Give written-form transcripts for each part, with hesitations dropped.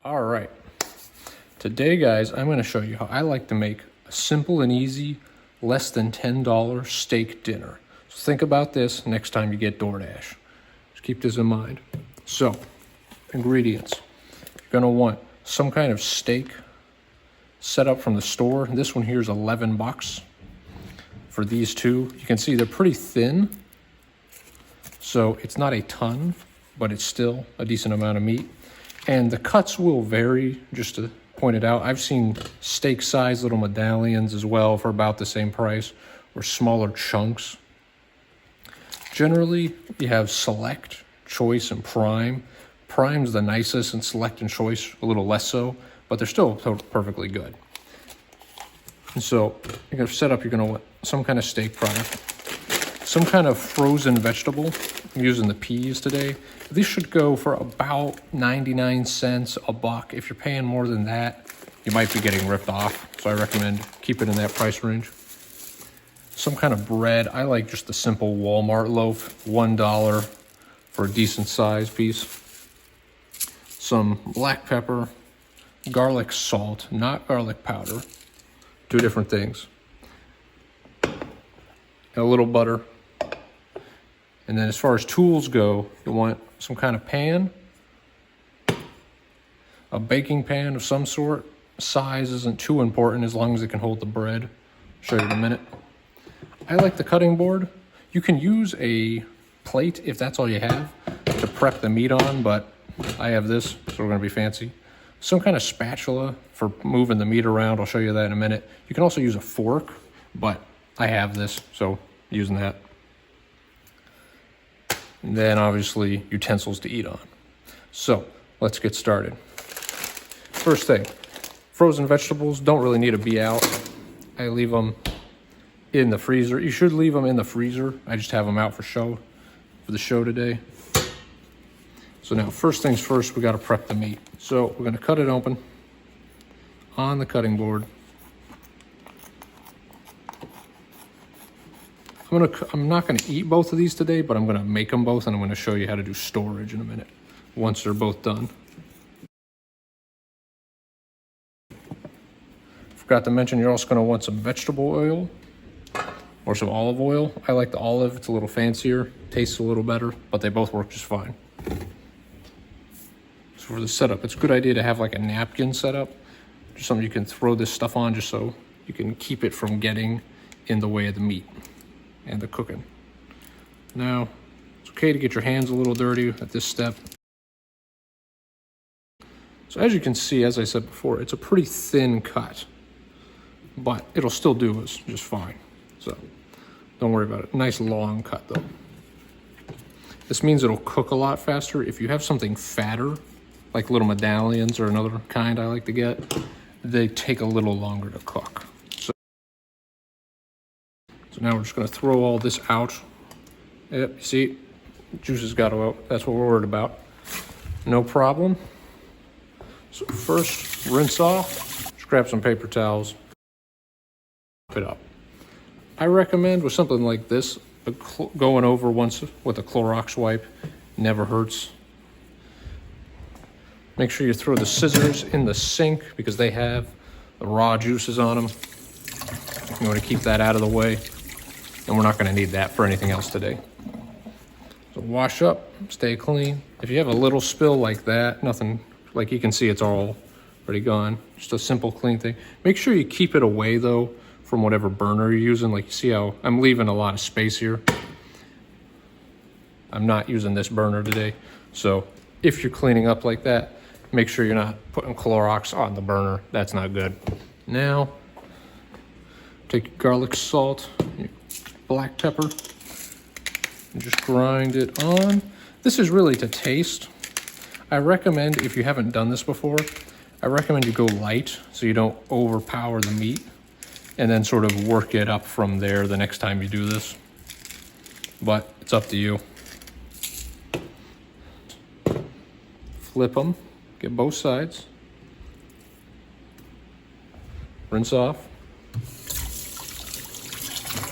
All right, today guys, I'm going to show you how I like to make a simple and easy, less than $10 steak dinner. So think about this next time you get DoorDash. Just keep this in mind. So, ingredients. You're going to want some kind of steak set up from the store. This one here is 11 bucks for these two. You can see they're pretty thin, so it's not a ton, but it's still a decent amount of meat. And the cuts will vary, just to point it out. I've seen steak size little medallions as well for about the same price, or smaller chunks. Generally, you have Select, Choice, and Prime. Prime's the nicest, and Select and Choice a little less so, but they're still perfectly good. And so you're gonna set up, you're gonna want some kind of steak product, some kind of frozen vegetable. I'm using the peas today. These should go for about 99 cents a buck. If you're paying more than that, you might be getting ripped off. So I recommend keep it in that price range. Some kind of bread. I like just the simple Walmart loaf, $1 for a decent size piece. Some black pepper, garlic salt, not garlic powder. Two different things. And a little butter. And then as far as tools go, you want some kind of pan, a baking pan of some sort. Size isn't too important as long as it can hold the bread. I'll show you in a minute. I like the cutting board. You can use a plate if that's all you have to prep the meat on, but I have this, so we're gonna be fancy. Some kind of spatula for moving the meat around. I'll show you that in a minute. You can also use a fork, but I have this, so using that. And then obviously utensils to eat on. So let's get started. First thing, frozen vegetables don't really need to be out. I leave them in the freezer. You should leave them in the freezer. I just have them out for the show today. So now first things first, we gotta prep the meat. So we're gonna cut it open on the cutting board. I'm not gonna eat both of these today, but I'm gonna make them both, and I'm gonna show you how to do storage in a minute once they're both done. Forgot to mention, you're also gonna want some vegetable oil or some olive oil. I like the olive, it's a little fancier, tastes a little better, but they both work just fine. So for the setup, it's a good idea to have like a napkin set up, just something you can throw this stuff on just so you can keep it from getting in the way of the meat and the cooking. Now, it's okay to get your hands a little dirty at this step. So as you can see, as I said before, it's a pretty thin cut, but it'll still do us just fine. So don't worry about it. Nice long cut though. This means it'll cook a lot faster. If you have something fatter, like little medallions or another kind I like to get, they take a little longer to cook. So now we're just gonna throw all this out. Yep, you see, juices got to out. That's what we're worried about. No problem. So first, rinse off. Just grab some paper towels. Put it up. I recommend with something like this, going over once with a Clorox wipe never hurts. Make sure you throw the scissors in the sink because they have the raw juices on them. You want to keep that out of the way. And we're not gonna need that for anything else today. So wash up, stay clean. If you have a little spill like that, nothing, like you can see it's all already gone. Just a simple clean thing. Make sure you keep it away though from whatever burner you're using. Like you see how I'm leaving a lot of space here. I'm not using this burner today. So if you're cleaning up like that, make sure you're not putting Clorox on the burner. That's not good. Now, take your garlic salt, black pepper, and just grind it on. This is really to taste. I recommend, if you haven't done this before, I recommend you go light so you don't overpower the meat, and then sort of work it up from there the next time you do this. But it's up to you. Flip them, get both sides. Rinse off.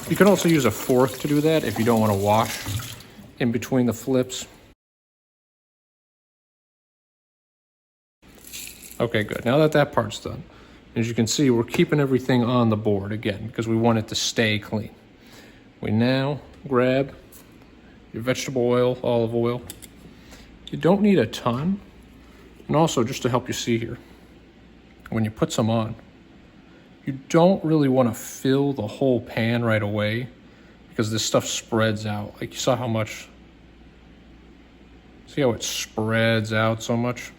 You can also use a fork to do that if you don't want to wash in between the flips. Okay, good. Now that that part's done, as you can see, we're keeping everything on the board again because we want it to stay clean. We now grab your vegetable oil, olive oil. You don't need a ton. And also, just to help you see here, when you put some on, you don't really want to fill the whole pan right away because this stuff spreads out. Like you saw how much, see how it spreads out so much?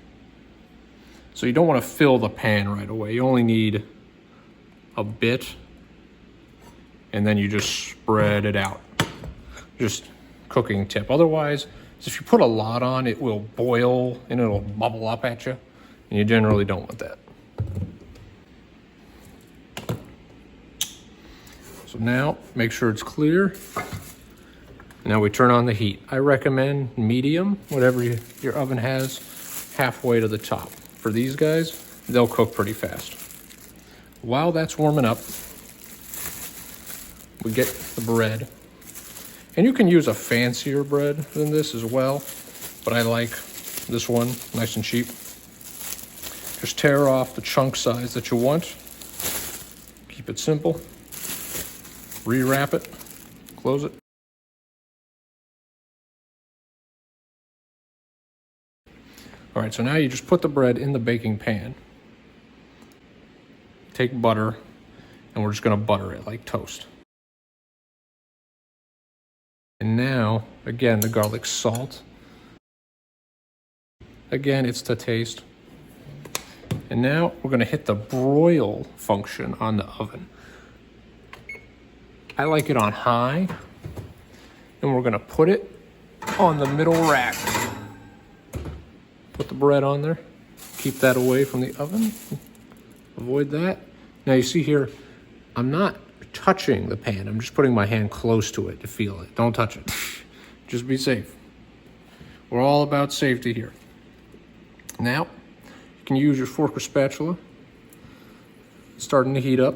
So you don't want to fill the pan right away. You only need a bit, and then you just spread it out. Just cooking tip. Otherwise, if you put a lot on, it will boil and it'll bubble up at you, and you generally don't want that. So now, make sure it's clear. Now we turn on the heat. I recommend medium, whatever your oven has, halfway to the top. For these guys, they'll cook pretty fast. While that's warming up, we get the bread. And you can use a fancier bread than this as well, but I like this one, nice and cheap. Just tear off the chunk size that you want. Keep it simple. Rewrap it, close it. All right, so now you just put the bread in the baking pan. Take butter, and we're just gonna butter it like toast. And now, again, the garlic salt. Again, it's to taste. And now we're gonna hit the broil function on the oven. I like it on high, and we're gonna put it on the middle rack. Put the bread on there, keep that away from the oven, avoid that. Now you see here, I'm not touching the pan, I'm just putting my hand close to it to feel it. Don't touch it, just be safe. We're all about safety here. Now, you can use your fork or spatula. It's starting to heat up.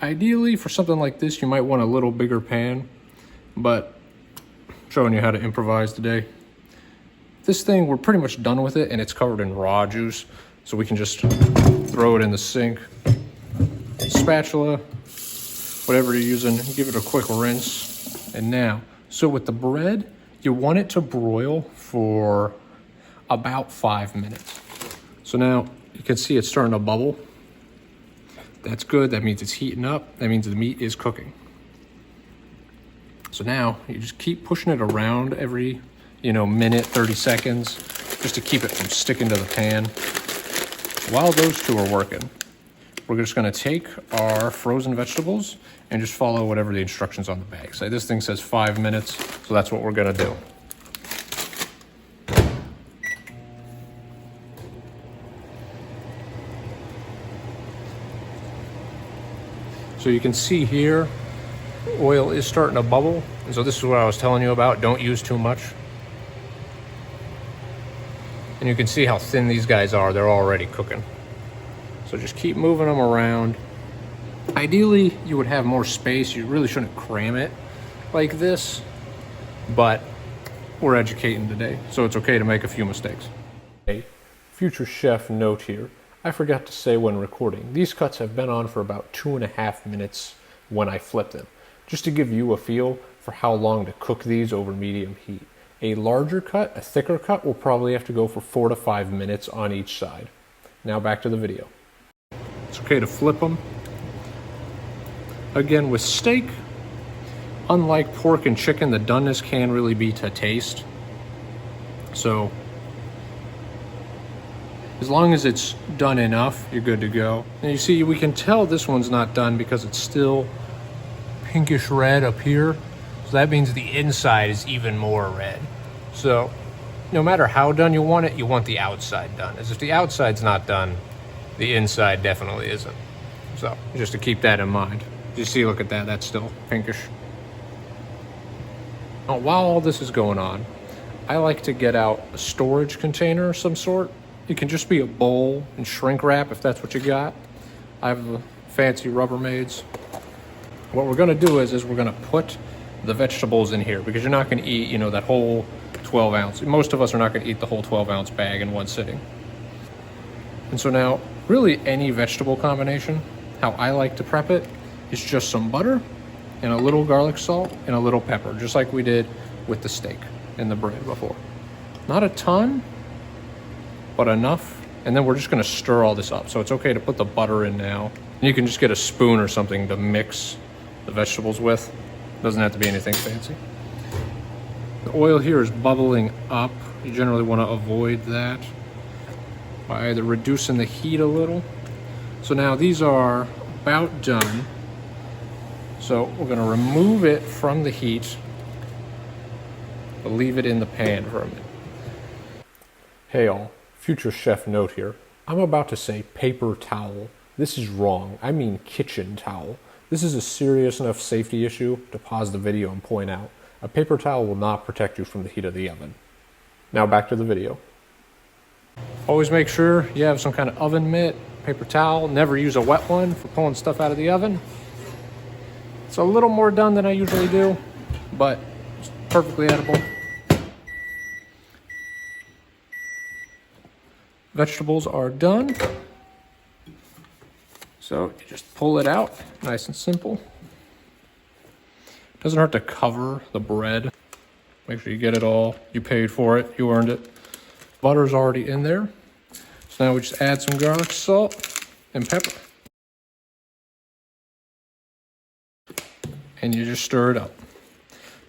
Ideally, for something like this, you might want a little bigger pan, but showing you how to improvise today. This thing, we're pretty much done with it, and it's covered in raw juice, so we can just throw it in the sink. Spatula, whatever you're using, give it a quick rinse. And now, so with the bread, you want it to broil for about 5 minutes. So now you can see it's starting to bubble. That's good, that means it's heating up, that means the meat is cooking. So now you just keep pushing it around every, minute, 30 seconds, just to keep it from sticking to the pan. While those two are working, we're just gonna take our frozen vegetables and just follow whatever the instructions on the bag say. This thing says 5 minutes, so that's what we're gonna do. So you can see here, oil is starting to bubble. And so this is what I was telling you about. Don't use too much. And you can see how thin these guys are. They're already cooking. So just keep moving them around. Ideally, you would have more space. You really shouldn't cram it like this, but we're educating today, so it's okay to make a few mistakes. A future chef note here. I forgot to say when recording, these cuts have been on for about 2.5 minutes when I flip them, just to give you a feel for how long to cook these over medium heat. A larger cut, a thicker cut, will probably have to go for 4 to 5 minutes on each side. Now back to the video. It's okay to flip them. Again, with steak, unlike pork and chicken, the doneness can really be to taste. So, as long as it's done enough, you're good to go. And you see, we can tell this one's not done because it's still pinkish red up here. So that means the inside is even more red. So no matter how done you want it, you want the outside done. As if the outside's not done, the inside definitely isn't. So just to keep that in mind. You see, look at that, that's still pinkish. Now, while all this is going on, I like to get out a storage container of some sort. It can just be a bowl and shrink wrap if that's what you got. I have the fancy Rubbermaids. What we're gonna do is we're gonna put the vegetables in here because you're not gonna eat, that whole 12 ounce. Most of us are not going to eat the whole 12 ounce bag in one sitting. And so now, really any vegetable combination, how I like to prep it is just some butter and a little garlic salt and a little pepper, just like we did with the steak and the bread before. Not a ton, but enough. And then we're just gonna stir all this up. So it's okay to put the butter in now. And you can just get a spoon or something to mix the vegetables with. Doesn't have to be anything fancy. The oil here is bubbling up. You generally wanna avoid that by either reducing the heat a little. So now these are about done. So we're gonna remove it from the heat, but leave it in the pan for a minute. Hey all, future chef note here. I'm about to say paper towel. This is wrong. I mean kitchen towel. This is a serious enough safety issue to pause the video and point out. A paper towel will not protect you from the heat of the oven. Now back to the video. Always make sure you have some kind of oven mitt, paper towel. Never use a wet one for pulling stuff out of the oven. It's a little more done than I usually do, but it's perfectly edible. Vegetables are done. So you just pull it out, nice and simple. Doesn't hurt to cover the bread. Make sure you get it all. You paid for it, you earned it. Butter's already in there. So now we just add some garlic salt and pepper. And you just stir it up.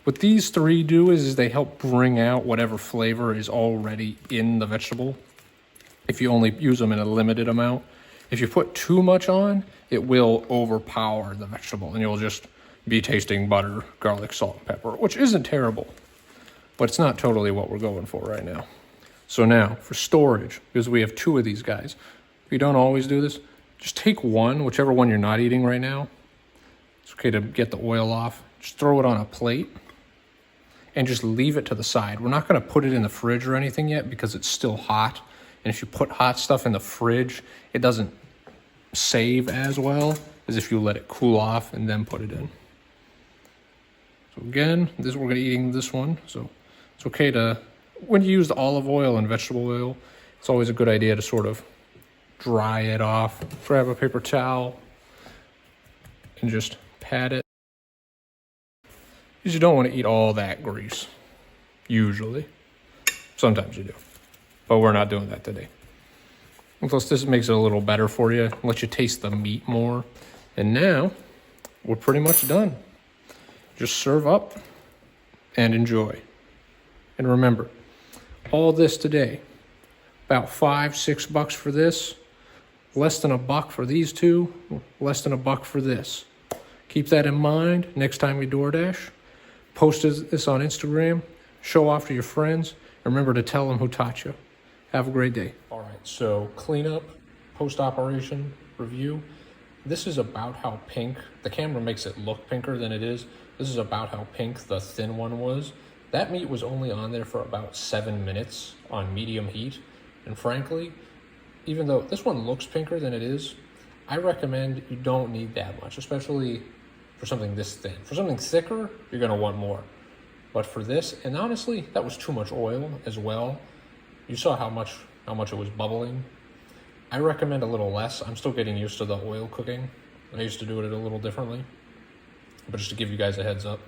What these three do is they help bring out whatever flavor is already in the vegetable. If you only use them in a limited amount. If you put too much on, it will overpower the vegetable and you'll just be tasting butter, garlic, salt, and pepper, which isn't terrible, but it's not totally what we're going for right now. So now for storage, because we have two of these guys, if you don't always do this, just take one, whichever one you're not eating right now. It's okay to get the oil off. Just throw it on a plate and just leave it to the side. We're not gonna put it in the fridge or anything yet because it's still hot. And if you put hot stuff in the fridge, it doesn't save as well as if you let it cool off and then put it in. So again, we're gonna be eating this one. So it's okay to, when you use the olive oil and vegetable oil, it's always a good idea to sort of dry it off. Grab a paper towel and just pat it. Because you don't want to eat all that grease, usually. Sometimes you do, but we're not doing that today. And plus this makes it a little better for you, lets you taste the meat more. And now we're pretty much done. Just serve up and enjoy. And remember, all this today, about $5-6 for this, less than $1 for these two, less than $1 for this. Keep that in mind next time you DoorDash. Post this on Instagram, show off to your friends, and remember to tell them who taught you. Have a great day. All right, so cleanup, post-operation review. This is about how pink, the camera makes it look pinker than it is. This is about how pink the thin one was. That meat was only on there for about 7 minutes on medium heat. And frankly, even though this one looks pinker than it is, I recommend you don't need that much, especially for something this thin. For something thicker, you're gonna want more. But for this, and honestly, that was too much oil as well. You saw how much it was bubbling. I recommend a little less. I'm still getting used to the oil cooking. I used to do it a little differently, but just to give you guys a heads up.